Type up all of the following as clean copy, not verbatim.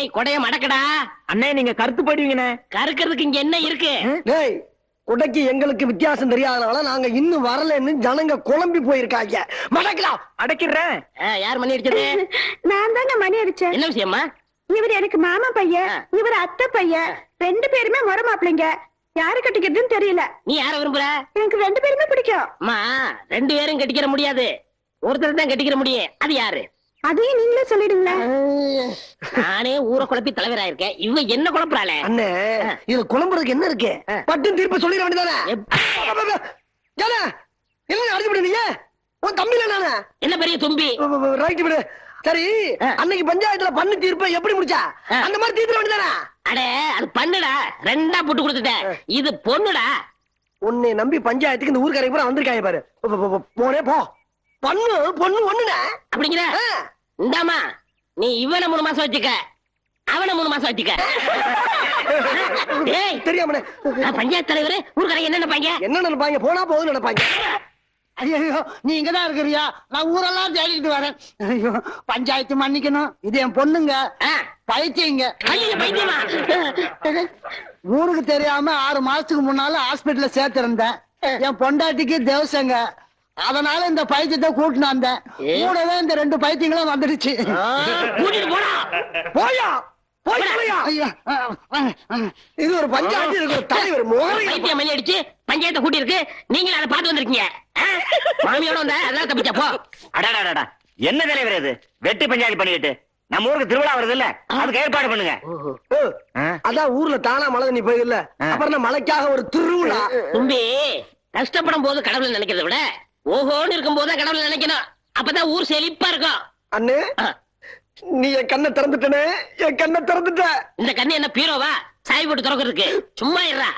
டேய் கொடைய மடக்கடா. அண்ணே நீங்க கருத்து போடுவீங்கண்ணே. கருக்கிறதுக்கு இங்க என்ன இருக்கு? டேய் குடைக்கு எங்களுக்கு வித்தியாசம் தெரியாதனால நாங்க இன்னும் வரலன்னு ஜனங்க குழம்பி போயிருக்காங்க. மடக்கலாம். அடக்கிடுறேன். யார் மணி அடிச்சது? நான் தாங்க மணி அடிச்சேன். என்ன விஷயமா? இவர் எனக்கு மாமா பையன், இவர் அத்தை பையன், 2 பேருமே முறை மாப்பிள்ளைங்க. யாரு கட்டிக்கிறதுன்னு தெரியல. நீ யார விரும்புற? எனக்கு 2 பேருமே பிடிக்கும். அம்மா 2 பேரும் கட்டிக்கிற முடியாது, ஒருத்தர் தான் கட்டிக்கிற முடியும். அது யாரு? அதையும் நீங்களே சொல்லிடுங்களே. நானே ஊரை குழப்பி தலைவரா இருக்கேன், இவ என்ன குழப்பறாளே? அண்ணே இது குழம்புறதுக்கு என்ன இருக்கு? பட்டு தீர்ப்பு சொல்லிட வேண்டியதானே? என்ன அடிச்சு விடுறீங்க? உன் தம்பில நானே. என்ன பெரிய தும்பி? ரைட் விடு. சரி அன்னைக்கு பஞ்சாயத்துல பண்ணு தீர்ப்பை எப்படி முடிச்சா? அந்த மாதிரி தீர்த்து வேண்டியதானே? அடே அது பண்ணுடா, 2ஆ போட்டு கொடுத்துட்டேன். இது பொண்ணுடா. உன்னை நம்பி பஞ்சாயத்துக்கு இந்த ஊர்க்காரங்க பூரா வந்திருக்காங்க பாரு. போனே போ. பொண்ணு பொண்ணு ஒண்ணுடா அப்படிங்கிற. இந்தாமா நீ இவனை 3 மாசம் வச்சுக்க, அவனை 3 மாசம் வச்சுக்க. டேய் தெரியாமனே பஞ்சாயத்து தலைவரு ஊர்க்காரங்க என்ன நினைப்பாங்க? என்ன நினைப்பாங்க? போனா போகுதுன்னு நினைப்பாங்க. ஐயோ நீ இங்கதான் இருக்கிறியா? நான் ஊரெல்லாம் தேடிட்டு வரேன். ஐயோ பஞ்சாயத்து மன்னிக்கணும், இது என் பொண்ணுங்க. பைத்தியங்க. பைத்தியமா? ஊருக்கு தெரியாம 6 மாசத்துக்கு முன்னால ஹாஸ்பிட்டல்ல சேர்த்திருந்தேன். என் பொண்டாட்டிக்கு தேவசங்க, அதனால இந்த பைத்தியத்தை கூட்டினு வந்தேன். கூடவே இந்த 2 பைத்தியங்களும் வந்துடுச்சு. கூட்டிட்டு போடா. போயா இது ஒரு பஞ்சாயத்து இருக்கு, தலைவர் பைத்தியம் மணி அடிச்சு பஞ்சாயத்தை கூட்டி இருக்கு. நீங்களும் அதை பார்த்து வந்திருக்கீங்க. மாமியோட வந்த அதெல்லாம் தப்பிச்சா போ. அடாடா என்ன தலைவர் இது? வெட்டி பஞ்சாயத்து பண்ணிட்டு நம்ம ஊருக்கு திருவிழா வருது இல்ல, அதுக்கு ஏற்பாடு பண்ணுங்க. அதான் ஊர்ல தானா மழை நீ போயிடல, அப்புறம் மழைக்காக ஒரு திருவிழா. தும்பி கஷ்டப்படும் போது கடவுளை நினைக்கிறத விட ஓஹோன்னு இருக்கும் போது கடவுளை நினைக்கணும். அப்பதான் ஊர் செழிப்பா இருக்கும். அண்ணே நீ என் கண்ணை திறந்துட்டனே, என் கண்ணை திறந்துட்ட. இந்த கண்ணு என்ன பீரோவா சாய் போட்டு திறக்கிறதுக்கு? சும்மா இருடா.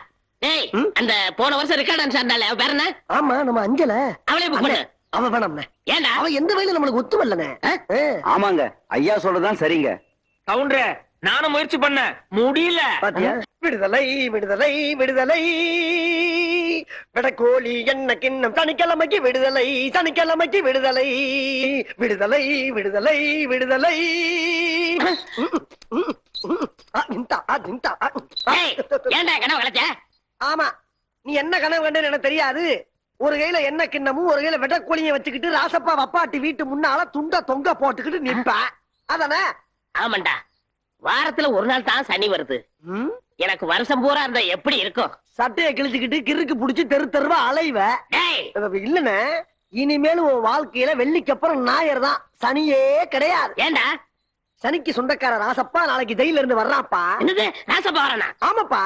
டேய் அந்த போன வருஷம் ரெக்கார்ட் டான்ஸ் ஆண்டாளே, அவ பேர் என்ன? ஆமா நம்ம அஞ்சல. அவளே புக் பண்ணு. அவ வேணாம்ண்ணே. ஏண்டா? அவ எந்த வயல நம்மளுக்கு ஒத்து வரலனே. ஆமாங்க ஐயா சொல்றதுதான் சரிங்க. கவுண்டரே நானும் முயற்சி பண்ண முடியல. பாத்தியா? விடுதலை விடுதலை விடுதலை விடக்கோழி என்ன கிண்ணம் சனிக்கிழமைக்கு விடுதலை, சனிக்கிழமைக்கு விடுதலை, விடுதலை விடுதலை விடுதலை. ஏண்டா கனவு கலைச்ச? ஆமா நீ என்ன கனவு கண்டேன்னு எனக்கு தெரியாது. ஒரு கையில என்ன கிண்ணமும் ஒரு கையில வெட்டக்கோழிய வச்சுக்கிட்டு ராசப்பா வப்பாட்டி வீட்டு முன்னால துண்ட தொங்க போட்டுக்கிட்டு நிப்ப, அதானே? ஆமாண்டா, வாரத்துல ஒரு நாள் தான் சனி வருது. எனக்கு வருஷம் பூரா இருந்தா எப்படி இருக்கும்? சட்டையை கிழிச்சுக்கிட்டு கிறுக்கு புடிச்சு தெரு தெருவா அலைவ. இல்லன்னு இனிமேல் உன் வாழ்க்கையில வெள்ளிக்கு அப்புறம் ஞாயிறு தான், சனியே கிடையாது. ஏண்டா? சனிக்கு சொந்தக்கார ராசப்பா நாளைக்கு ஜெயில இருந்து வர்றான்ப்பா. என்னது ராசப்பா வரானா? ஆமாப்பா.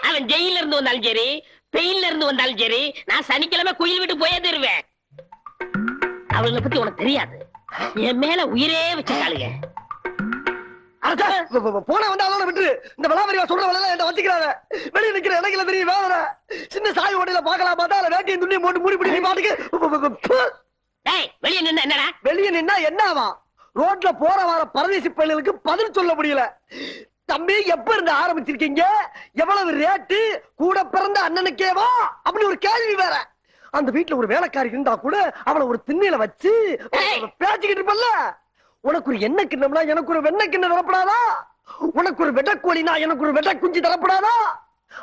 அவன் ஜெயில இருந்து வந்தாலும் சரி, பெயின்ல இருந்து வந்தாலும் சரி, நான் சனிக்கிழமை குயில் விட்டு போயே தருவேன். அவளை பத்தி உனக்கு தெரியாது, என் மேல உயிரே வச்சிருக்காளுங்க. போன வந்தாலும் விட்டு இந்த விளாவரியா சொல்ற வேலை என்ன வச்சுக்கிறாங்க. வெளியே நிக்கிற இடையில தெரியும் வேற சின்ன சாய் ஓட்டையில பாக்கலாம் பார்த்தா வேட்டியை துணி போட்டு மூடி பிடி பாட்டுக்கு. வெளியே நின்னா என்னடா? வெளியே நின்னா என்னவா? ரோட்ல போற வர பரதேசி பள்ளிகளுக்கு பதில் சொல்ல முடியல. தம்பி எப்ப இருந்து ஆரம்பிச்சிருக்கீங்க, எவ்வளவு ரேட்டு, கூட பிறந்த அண்ணனுக்கேவா அப்படி ஒரு கேள்வி வேற. அந்த வீட்டுல ஒரு வேலைக்காரி இருந்தா கூட அவளை ஒரு திண்ணையில வச்சு பேச்சுக்கிட்டு இருப்பல்ல. உனக்கு ஒரு எண்ணெய் கிண்ணம்னா எனக்கு ஒரு வெண்ணெய் கிண்ணம் தரப்படாதா? உனக்கு ஒரு வெட்டக்கோழினா எனக்கு ஒரு வெட்ட குஞ்சு தரப்படாதா?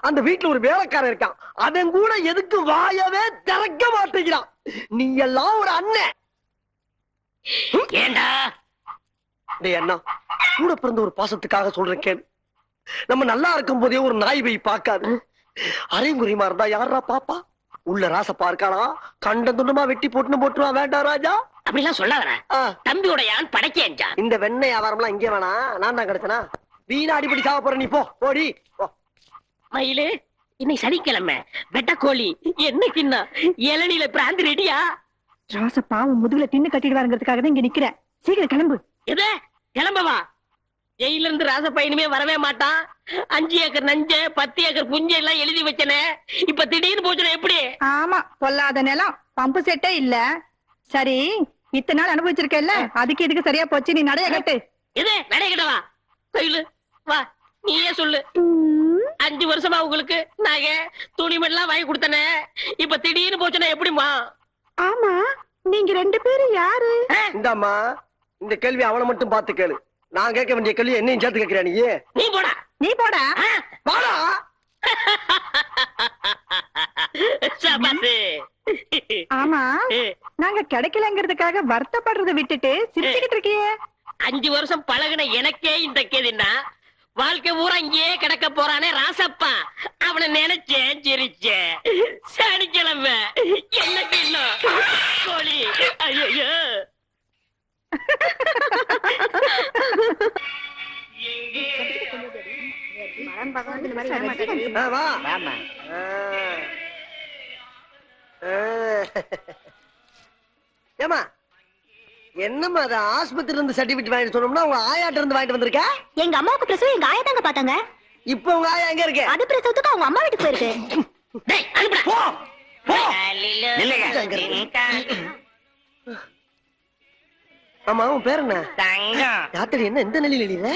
அந்த வீட்டுல ஒரு வேலைக்காரன் இருக்கான், அதன் கூட எதுக்கு வாயவே திறக்க மாட்டேங்கிறான். நீ எல்லாம் ஒரு அண்ணன். ஏண்டா? அண்ணா கூட பிறந்த ஒரு பாசத்துக்காக சொல்றேன் கேளு. நம்ம நல்லா இருக்கும் போதே ஒரு நாய் போய் பார்க்காது. அரைங்குறிமா இருந்தா யாரா பாப்பா? உள்ள ராசப்பா இருக்கானா, கண்ட துண்டமா வெட்டி போட்டுன்னு போட்டுருவா. வேண்டாம் ராஜா அப்படிலாம் சொல்லாதடா. தம்பியோட யான் படைக்கேன்டா. இந்த வெண்ணெய் வியாபாரம்லாம் இங்கே வேணா, நான் தான் கிடைச்சனா. வீணா அடிப்படி சாவ போற, நீ போ போடி. மயிலு இன்னைக்கு சனிக்கிழமை, வெட்டக்கோழி என்ன கிண்ணா இளநில பிராந்தி ரெடியா? ராசப்பா உன் முதுகுல தின்னு கட்டிடுவாருங்கிறதுக்காக தான் இங்க நிக்கிறேன். சீக்கிரம் கிளம்பு. எது கிளம்பவா? ஜெயில இருந்து ராசப்பா இனிமே வரவே மாட்டான். 5 ஏக்கர் நஞ்ச 10 ஏக்கர் புஞ்ச எல்லாம் எழுதி வச்சனே, இப்ப திடீர்னு போச்சுனா எப்படி? ஆமா பொல்லாத நிலம், பம்பு செட்டே இல்ல. சரி இத்தனை நாள் அனுபவிச்சிருக்கேல்ல, அதுக்கு இதுக்கு சரியா போச்சு. நீ நடைய கட்டு. எது நடைய கட்டவா? கையில வா, நீயே சொல்லு. 5 வருஷமா உங்களுக்கு நகை துணிமெல்லாம் வாங்கி கொடுத்தனே, இப்ப திடீர்னு போச்சுனா எப்படிமா? ஆமா நீங்க 2 பேரும் யாரு? இந்தாமா இந்த கேள்வி அவனை மட்டும் பார்த்து கேளு. நான் கேட்க வேண்டிய கேள்வி என்னையும் சேர்த்து கேட்கிறேன் நீ நீ போடா. நீ போடா. வாடா. சபாசு. ஆமா, நாங்க கிடைக்கலங்கிறதுக்காக வருத்தப்படுறதை விட்டுட்டு சிரிச்சுக்கிட்டு இருக்கியே. 5 வருஷம் பழகுன எனக்கே இந்த கேதுன்னா வாழ்க்கை ஊரா இங்கேயே கிடக்க போறானே ராசப்பா, அவனை நினைச்சேன் சிரிச்சேன். சனிக்கிழமை என்ன இன்னும் கோழி. ஐயோ வா. ஏமா என்னம்மா அது ஆஸ்பத்திரி இருந்து சர்டிபிகேட் வாங்கிட்டு சொன்னோம்னா உங்க ஆயாட்ட இருந்து வாங்கிட்டு வந்திருக்க? எங்க அம்மாவுக்கு பிரசவம் எங்க ஆயா தாங்க பாத்தாங்க. இப்ப உங்க ஆயா எங்க இருக்கு? அது பிரசவத்துக்கு அவங்க அம்மா வீட்டுக்கு போயிருக்கு. டேய் அனுப்புடா. போ போ. இல்லைங்க. ஆமா உன் பேர் என்ன? தங்கம். ராத்திரி என்ன இந்த நிலையில எழுதிற?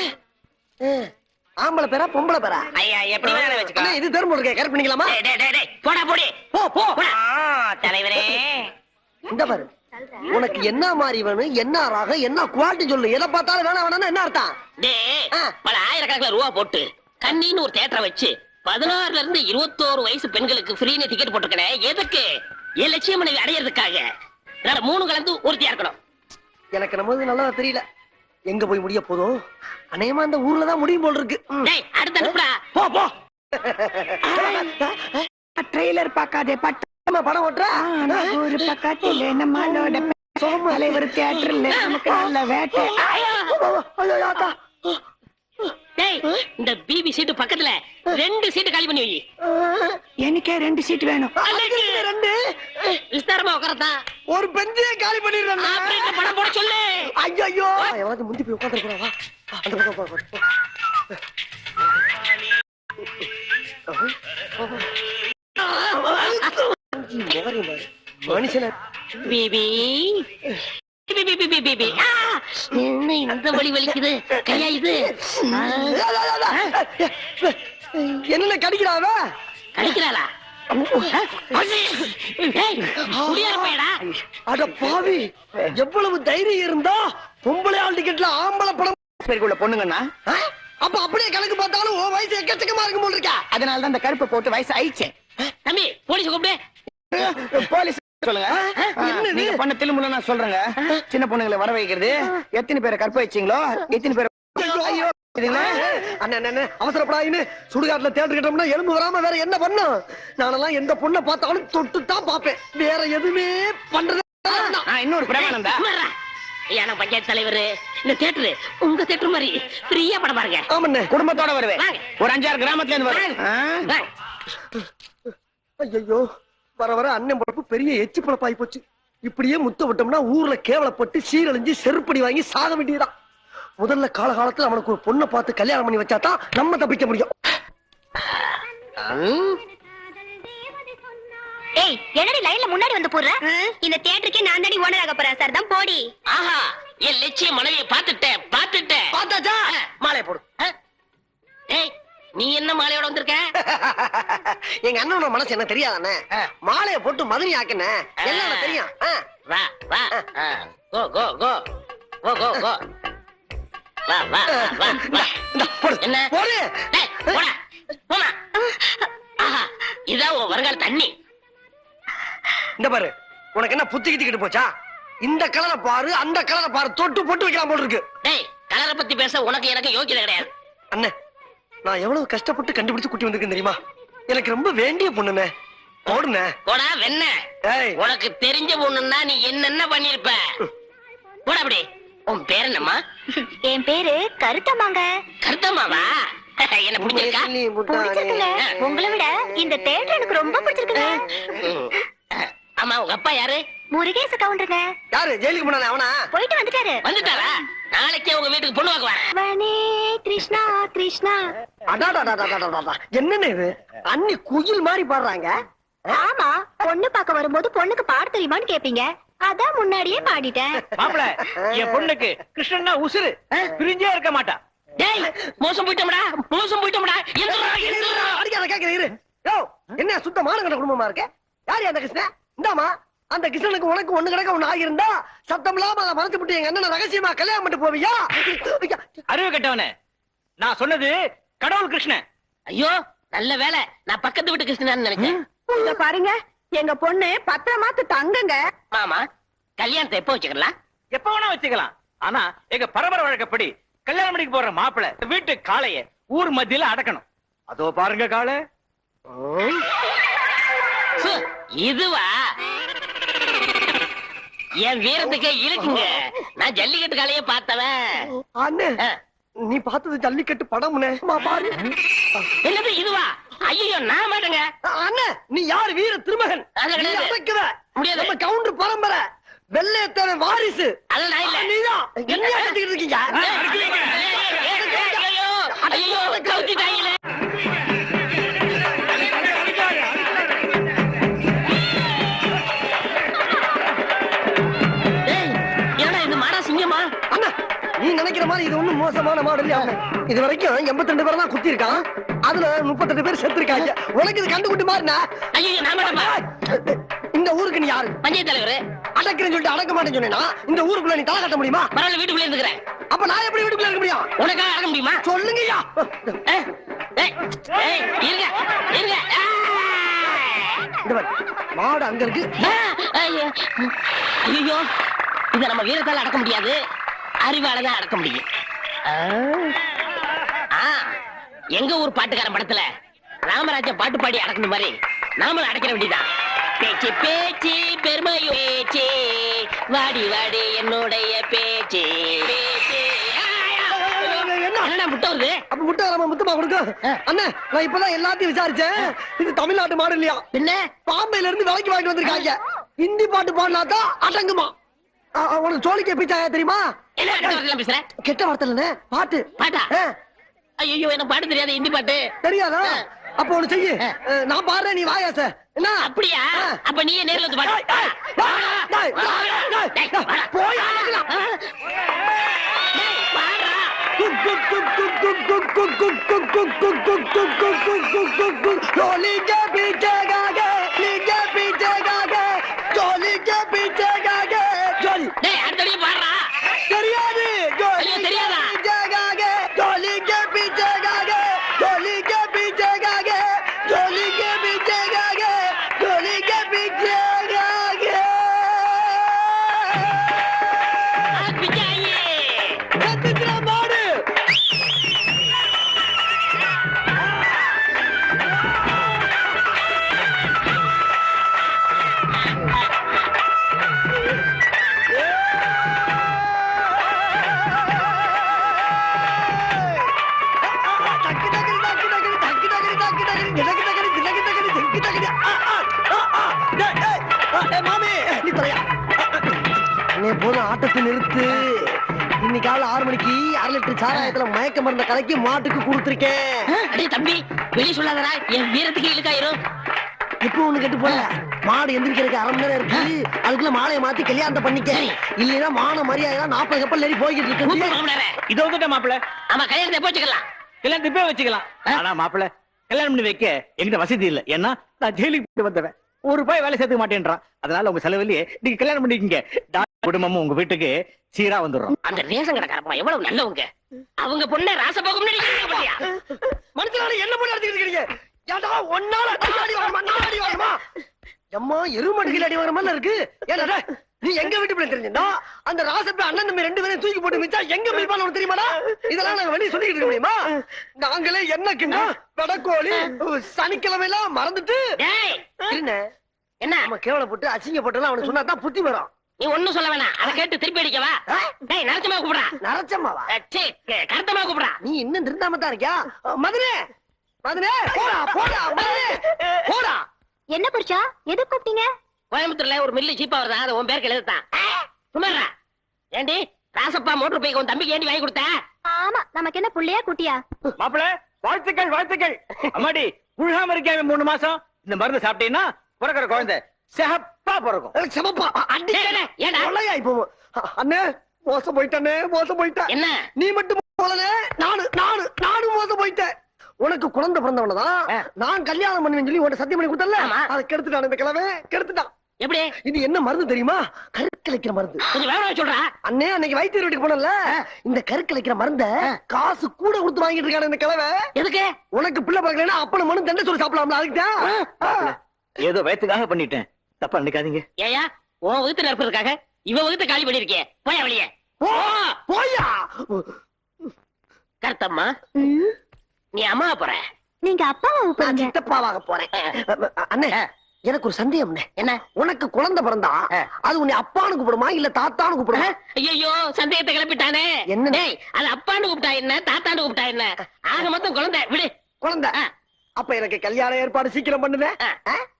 ஆம்பளை பேரா பொம்பளை பேரா? ஐயா எப்படி வேணாலும் வச்சுக்கோ. அண்ணா, இது தெரியும் இருக்கே, கரெக்ட் பண்ணிக்கலாமா? டேய் டேய் டேய், டேய் போடா போடி. போ போ. தலைவரே இந்த பாரு, உனக்கு என்ன மாதிரி வேணும், என்ன ராகம், என்ன குவாலிட்டி சொல்லு. எதை பார்த்தாலும் வேணாம் வேணாம்னா என்ன அர்த்தம்? டேய் பல ஆயிரக்கணக்கில் ரூபா போட்டு கண்ணின்னு ஒரு தியேட்டரை வச்சு 16ல இருந்து 21 வயசு பெண்களுக்கு ஃப்ரீன்னு டிக்கெட் போட்டுருக்கேன். எதுக்கு? என் லட்சியம் மனைவி அடையிறதுக்காக. அதனால 3 கலந்து ஒருத்தியா இருக்கணும். எனக்கு நம்ம நல்லா தெரியல எங்க போய் முடிய போதும். அநேகமா அந்த ஊர்ல தான் முடியும் போல் இருக்கு. டேய் அடுத்து அனுப்புடா. போ போ. ட்ரெய்லர் பார்க்காதே பட்ட படம் ஓட்டுற ஒரு பக்கத்துல நம்மளோட தலைவர் தியேட்டர்ல நமக்கு நல்ல வேட்டை. டேய் இந்த பிபி சீட்டு பக்கத்துல 2 சீட்டு காலி பண்ணி வை. எனக்கே 2 சீட் வேணும். ரெண்டு விஸ்தாரமா உட்காரதா. ஒரு பெஞ்சே காலி பண்ணிடுறேன். ஆபரேட்டர் படம் போட சொல்லு. ஐயோ எவனாவது முந்தி போய் உட்கார்ந்து போறா. வா அந்த பக்கம் போ. மனுஷன பிபி பிபி என்ன இந்த வலி வலிக்குது கையா இது? என்ன கடிக்கிறாவ? கடிக்கிறாளா? அட பாவி, எவ்வளவு தைரியம் இருந்தா பொம்பளை ஆள் டிக்கெட்ல ஆம்பளை படம் பேருக்குள்ள பொண்ணுங்கண்ணா. அப்ப அப்படியே கணக்கு பார்த்தாலும் உன் வயசு எக்கச்சக்கமா இருக்கும் போல இருக்கா. அதனாலதான் இந்த கருப்பு போட்டு வயசு ஆயிடுச்சு. தம்பி போலீஸ் கூப்பிடு. போலீஸ் சொல்லுங்க. நீங்க பண்ண திரும்ப நான் சொல்றேங்க. சின்ன பொண்ணுங்களை வர வைக்கிறது, எத்தனை பேரை கற்ப வச்சீங்களோ எத்தனை பேரை அவசரப்படாயின்னு சுடுகாட்டுல தேட்டர் கட்டோம்னா எலும்பு வராம வேற என்ன பண்ணும்? நானெல்லாம் எந்த பொண்ணை பார்த்தாலும் தொட்டு தான் பாப்பேன், வேற எதுவுமே பண்றது. இன்னொரு பிரமாணம் தான். ஐயா பஞ்சாயத்து தலைவர், இந்த தியேட்டரு உங்க தியேட்டர் மாதிரி ஃப்ரீயா படம் பாருங்க. ஆமாண்ணே, குடும்பத்தோட வருவேன். ஒரு 5-6 கிராமத்துல இருந்து வருவேன். ஐயோ வர வர அண்ணன் பொழப்பு பெரிய எச்சு பொழப்பாகி போச்சு. இப்படியே முத்த விட்டோம்னா ஊர்ல கேவலப்பட்டு சீரழிஞ்சு செருப்படி வாங்கி சாக வேண்டியதுதான். முதல்ல காலகாலத்துல அவனுக்கு ஒரு பொண்ணை பார்த்து கல்யாணம் பண்ணி வச்சாதான் நம்ம தப்பிக்க முடியும். ஏய் என்னடி லைன்ல முன்னாடி வந்து போடுற? இந்த தியேட்டருக்கே நான் தானே ஓனர் ஆக போறேன் சார் தான் போடி. ஆஹா என் லட்சிய மனைவியை பார்த்துட்டேன். பார்த்தாச்சா? மாலையை போடு. ஏய் நீ என்ன மாலையோட வந்திருக்க? எங்க அண்ணனோட மனசு என்ன தெரியாதானே? மாலையை போட்டு மதுரை ஆக்குன என்ன தெரியும். வா வா கோ கோ கோ கோ கோ கோ வா வா வா வா. என்ன போடு. டேய் போடா போடா. ஆஹா இதான் உன் வருங்கால தண்ணி. இந்த பாரு, உனக்கு என்ன புத்தி கிட்டிக்கிட்டு போச்சா? இந்த கலரை பாரு, அந்த கலரை பாரு, தொட்டு போட்டு வைக்கலாம் போல இருக்கு. டேய் கலரை பத்தி பேச உனக்கு எனக்கு யோக்கியதை கிடையாது. அண்ணே, நான் எவ்வளவு கஷ்டப்பட்டு கண்டுபிடிச்சு குட்டி வந்திருக்கேன் தெரியுமா? எனக்கு ரொம்ப வேண்டிய பொண்ணுண்ணே. போடுண்ணே. போடா வெண்ண. ஏய் உனக்கு தெரிஞ்ச பொண்ணுன்னா நீ என்னென்ன பண்ணிருப்ப? போடா அப்படி. உன் பேர் என்னம்மா? என் பேரு கருத்தம்மாங்க. கருத்தம்மாவா? என்ன பிடிச்சிருக்கா? பிடிச்சிருக்குங்க. உங்களை விட இந்த தியேட்டர் எனக்கு ரொம்ப பிடிச்சிருக்குங்க. ஆமா உங்க அப்பா யாரு? முருகேச கவுண்டருங்க. யாரு ஜெயிலுக்கு போனானே அவனா? போயிட்டு வந்துட்டாரு. வந்துட்டாரா? நாளைக்கே உங்க வீட்டுக்கு பொண்ணு பார்க்க வரேன். வனே கிருஷ்ணா கிருஷ்ணா. அடாடாடாடாடாடா, என்னன்னு இது? அண்ணி குயில் மாதிரி பாடுறாங்க. ஆமா, பொண்ணு பார்க்க வரும்போது பொண்ணுக்கு பாட தெரியுமான்னு கேப்பீங்க, அதான் முன்னாடியே பாடிட்டேன். மாப்பிள, என் பொண்ணுக்கு கிருஷ்ணன்னா உசுரு, பிரிஞ்சே இருக்க மாட்டா. டேய் மோசம் போயிட்டோம்டா, மோசம் போயிட்டோம்டா. எந்திரா எந்திரா. அடிக்காத கேக்குறேன் இரு. யோ, என்ன சுத்தமான கண்ட குடும்பமா இருக்க? யாரு அந்த கிருஷ்ணா? இந்தாமா அந்த கிருஷ்ணனுக்கு உனக்கு ஒண்ணு கிடக்க ஒண்ணு ஆகியிருந்தா சத்தம் இல்லாம அதை மறைச்சு விட்டு எங்க அண்ணன் ரகசியமா கல்யாணம் பண்ணிட்டு போவியா? அறிவு கட்டவனே, நான் சொன்னது கடவுள் கிருஷ்ணன். ஐயோ நல்ல வேலை, நான் பக்கத்து வீட்டு கிருஷ்ணன் நினைச்சேன். இங்க பாருங்க, எங்க பொண்ணு பத்திரமாத்து தங்குங்க. மாமா கல்யாணத்தை எப்போ வச்சுக்கலாம்? எப்ப வேணா வச்சுக்கலாம். ஆனா எங்க பரம்பரை வழக்கப்படி கல்யாணம் பண்ணிக்கு போற மாப்பிள்ளை வீட்டு காளைய ஊர் மத்தியில அடக்கணும். அதோ பாருங்க காளை. சு, இதுவா என் வீரத்துக்கே இருக்குங்க. நான் ஜல்லிக்கட்டு காளையே பார்த்தவன். அண்ணே நீ பார்த்தது ஜல்லிக்கட்டு படம்னே பாரு. என்னது இதுவா? ஐயோ நான் மாட்டேங்க. அண்ணே நீ யாரு? வீர திருமகன். அது நீ கிடையாது. அடக்குவ. முடியாது. நம்ம கவுண்டர் பரம்பரை வெள்ளையத்தேவன் வாரிசு. அது நான் இல்ல. நீதான் என்ன அடிச்சுக்கிட்டு இருக்கீங்க? ஐயோ, ஐயோ, கவுத்திட்டாங்களே. ஏய், என்னடா இது மாடா சிங்கமா? அண்ணா நீ நினைக்கிற மாதிரி இது ஒண்ணும் மோசமான மாடு இல்லையா? இது வரைக்கும் 82 பேர் தான் குத்தி இருக்கான். அதுல 38 பேர் செத்து இருக்காங்க. உனக்கு இது கண்டுகுட்டி மாறினா? ஐயோ நான் மாட்டேன்ப்பா. இந்த ஊருக்கு நீ யாரு? பஞ்சாயத்து தலைவர். அடக்குறேன்னு சொல்லிட்டு அடக்க மாட்டேன்னு சொன்னேன்னா இந்த ஊருக்குள்ள நீ தலை கட்ட முடியுமா? பரவாயில்ல, வீட்டுக்குள்ள இருந்துக்கிறேன். அப்ப நான் எப்படி வீட்டுக்குள்ள இருக்க முடியும்? உனக்காக அடக்க முடியுமா? சொல்லுங்கய்யா. ஏய், ஏய், ஏய், இருங்க, இருங்க. இந்த பாரு, மாடு அங்க இருக்கு. ஐயோ, ஐயோ, இத நம்ம வீரத்தால அடக்க முடியாது, அறிவாலதான் அடக்க முடியும். எங்க ஊர் பாட்டுக்காரன் படத்துல ராமராஜ பாட்டு பாடி அடக்கணும் மாதிரி நாமளும் அடக்கிற வேண்டியதான். பேச்சு பேச்சு பெருமை பேச்சு, வாடி வாடி என்னுடைய பேச்சு பேச்சு. என்ன முட்டை வருது? அப்ப முட்டை நம்ம முத்தமா கொடுக்கும். அண்ணே நான் இப்பதான் எல்லாத்தையும் விசாரிச்சேன். இது தமிழ்நாட்டு மாடு இல்லையா? என்ன பாம்பேல இருந்து விலைக்கு வாங்கிட்டு வந்திருக்காங்க. ஹிந்தி பாட்டு பாடினாதான் அடங்குமா. உனக்கு சோழிக்க பிச்சாயா தெரியுமா? என்ன கெட்ட வார்த்தைலாம் பேசுற? கெட்ட வார்த்தை இல்ல பாட்டு. பாட்டா? ஐயோ எனக்கு பாட்டு தெரியாது, ஹிந்தி பாட்டு தெரியாதா? அப்ப ஒண்ணு செய்யு, நான் பாடுறேன் நீ வாயா சார். என்ன அப்படியா? அப்ப நீயே நேர்ல வந்து பாடு. போய் அடுத்தடியே பாடுறா. தெரியாது. ஐயோ தெரியாதா? போதும் ஆட்டத்தை நிறுத்து. இன்னைக்கு காலை 6 மணிக்கு 1/2 லிட்டர் சாராயத்துல மயக்க மருந்த கலக்கி மாட்டுக்கு கொடுத்திருக்கேன். அடே தம்பி வெளிய சொல்லாதடா, என் வீரத்துக்கு இழுக்காயிரும். இப்போ ஒண்ணு கெட்டு போல, மாடு எந்திரிக்கிறதுக்கு 1/2 மணி நேரம் இருக்கு. அதுக்குள்ள மாலையை மாத்தி கல்யாணத்தை பண்ணிக்க. இல்லைன்னா மான மரியாதை 40 கப்பல் ஏறி போய்கிட்டு இருக்கு. இது வந்துட்ட மாப்பிள்ள. ஆமா கல்யாணத்தை எப்போ வச்சுக்கலாம்? கல்யாணத்தை இப்பவே வச்சுக்கலாம். ஆனா மாப்பிள்ள கல்யாணம் பண்ணி வைக்க எங்கிட்ட வசதி இல்ல. ஏன்னா நான் ஜெயிலுக்கு போயிட்டு வந்தவன். ₹1 வேலை சேர்த்துக்க மாட்டேன்றான். அதனால உங்க செலவுலயே நீங்க கல்யாணம் பண்ணிக்கீங்க. குடும்பமும் உங்க வீட்டுக்கு சீரா வந்துடும். அந்த ரேஷன் கடைக்காரப்பா எவ்வளவு நல்லவங்க. அவங்க பொண்ணை ராசபோகம் மனுஷனால என்ன பண்ணி அடிச்சுக்கிட்டு ஏடா ஒன்னால அடி வாங்கமா நான் அடி வாங்கமா எம்மா எருமடிகள் அடி வாங்கற மாதிரி இருக்கு. ஏடா நீ எங்க வீட்டு பிள்ளை தெரிஞ்சா அந்த ராசப்ப அண்ணன் தம்பி 2 பேரையும் தூக்கி போட்டு மிச்சா எங்க பிடிப்பான்னு உனக்கு தெரியுமாடா? இதெல்லாம் நாங்க வெளிய சொல்லிக்கிட்டு இருக்க முடியுமா? நாங்களே என்னக்குன்னா வடக்கோழி சனிக்கிழமை எல்லாம் மறந்துட்டு என்ன நம்ம கேவலப்பட்டு அசிங்கப்பட்டு அவனுக்கு சொன்னா தான் புத்தி வரும். நீ ஒண்ணும் சொல்ல வேணாம். அதை கேட்டு திருப்பி அடிக்கவா? டேய் நரச்சமா கூப்பிடுறா. நரச்சமாவா? கருத்தமா கூப்பிடுறா. நீ இன்னும் திருந்தாம தான் இருக்கியா? மதுரே மதுரே போடா போடா மதுரே போடா. என்ன புடிச்சா? எது கூப்பிட்டீங்க? கோயம்புத்தூர்ல ஒரு மில்லு சீப்பா வருதா, அது உன் பேருக்கு எழுதுதான். சும்மாறா. ஏண்டி ராசப்பா மோட்டர் பைக் உன் தம்பிக்கு ஏண்டி வாங்கி கொடுத்த? ஆமா, நமக்கு என்ன புள்ளையா குட்டியா? மாப்பிள்ள வாழ்த்துக்கள் வாழ்த்துக்கள். அம்மாடி புழுகாம இருக்கேன் 3 மாசம். இந்த மருந்து சாப்பிட்டீங்கன்னா பிறக்கிற குழந்தை செகப்பா பிறக்கும். செமப்பா அடி ஏடா கொள்ளையா இப்போ. அண்ணே மோசம் போயிட்டே மோசம் போயிட்டேன். என்ன நீ மட்டும் போலனே நானும் மோசம் போயிட்டேன். உனக்கு குழந்தை பிறந்தவனதான் நான் கல்யாணம் பண்ணுவேன்னு சொல்லி உன்னை சத்தியம் பண்ணி கொடுத்தல. அதை கெடுத்துட்டான் இந்த கிழமை கெடுத்துட்டான். எப்படி இது என்ன மருந்து தெரியுமா? கருக்கலைக்கிற மருந்து. கொஞ்சம் வேற சொல்றா. அண்ணே அன்னைக்கு வைத்தியர் வீட்டுக்கு போனல, இந்த கருக்கலைக்கிற மருந்த காசு கூட கொடுத்து வாங்கிட்டு இருக்கான இந்த கிழவை. எதுக்கு? உனக்கு பிள்ளை பிறக்கலைன்னா அப்பன மனு தண்டை சொல்லி சாப்பிடலாம்ல, அதுக்குதான். ஏதோ வயத்துக்காக பண்ணிட்டேன், தப்பா நினைக்காதீங்க. ஏயா உன் வகுத்து நடப்பதற்காக இவ வகுத்து காலி பண்ணிருக்கே, போயா வெளியே. போயா கருத்தம்மா, நீ அம்மா போற, நீங்க அப்பாவை நான் ஊப்புறீங்க. சித்தப்பாவாக போறேன். அண்ணே எனக்கு ஒரு சந்தேகம். என்ன? உனக்கு குழந்தை பிறந்தா அது உன்னை அப்பான்னு கூப்பிடுமா இல்ல தாத்தான்னு கூப்பிடுமா? ஐயோ சந்தேகத்தை கிளப்பிட்டானே. என்ன? டேய், அது அப்பான்னு கூப்பிட்டா என்ன, தாத்தான்னு கூப்பிட்டா என்ன, ஆக மொத்தம் குழந்தை விடு. குழந்தை. அப்ப எனக்கு கல்யாண ஏற்பாடு சீக்கிரம் பண்ணுவேன்.